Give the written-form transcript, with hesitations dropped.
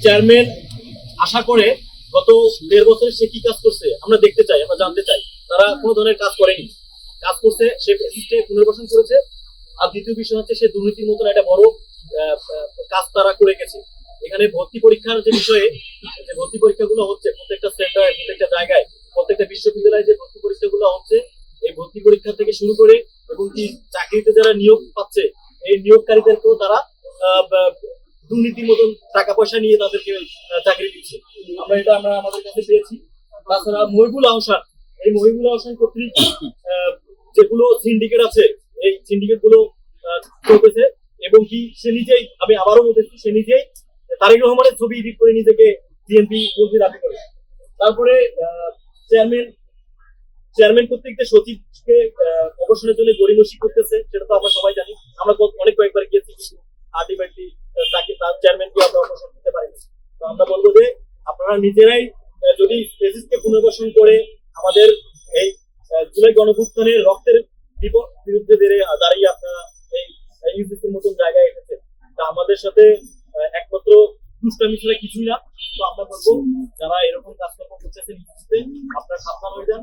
Chairman আশা করে গত 1.5 বছরে সে কি কাজ করছে আমরা দেখতে চাই, আমরা জানতে চাই। তারা কোনো ধরনের কাজ করেনি, কাজ করছে সে ফেসিস্টে পুনর্বাসন করেছে। আর দ্বিতীয় বিষয় হচ্ছে সে দুর্নীতির মতন একটা বড় কাজ তারা করে গেছে। এখানে ভর্তি পরীক্ষার যে বিষয়ে, যে ভর্তি পরীক্ষাগুলো হচ্ছে প্রত্যেকটা সেন্টারে, প্রত্যেকটা জায়গায়, প্রত্যেকটা বিশ্ববিদ্যালয়ে যে ভর্তি পরীক্ষাগুলো হচ্ছে, এই ভর্তি পরীক্ষা থেকে শুরু করে এবং কি চাকরিতে যারা নিয়োগ পাচ্ছে এই নিয়োগকারীদেরকেও তারা দুর্নীতির মতন টাকা পয়সা নিয়ে তাদেরকে চাকরি দিচ্ছে। আমরা আমাদের কাছে পেয়েছি। তাছাড়া মহিবুল আহসান, এই মহিবুল আহসান কর্তৃক যেগুলো সিন্ডিকেট আছে এই সিন্ডিকেট গুলো চলতেছে এবং কি সে নিজেই, আমি আবারও বলতেছি, সে নিজেই তারেক রহমানের ছবি এডিট করে নিজেকে বিএনপি মন্ত্রী দাবি করে। তারপরে চেয়ারম্যান কর্তৃক যে সচিবকে অবসরের জন্য গড়িমসি করতেছে সেটা তো আমরা সবাই জানি। আমরা অনেক কয়েকবার গিয়েছি, কিন্তু আলটিমেটলি তাকে তার চেয়ারম্যানকে আমরা অবসর দিতে পারি না। তো আমরা বলবো যে আপনারা নিজেরাই যদি ফেসিস্টকে পুনর্বাসন করে আমাদের এই জুলাই গণঅভ্যুত্থানের রক্তের বিরুদ্ধে দাঁড়িয়ে আপনারা এই ইউজিসির মতন জায়গায় এসেছেন, তা আমাদের সাথে একমাত্র দুষ্টামি ছাড়া কিছুই না। তো আমরা বলবো যারা এরকম কাজকর্ম করতেছেন আপনারা সাবধান হয়ে যান।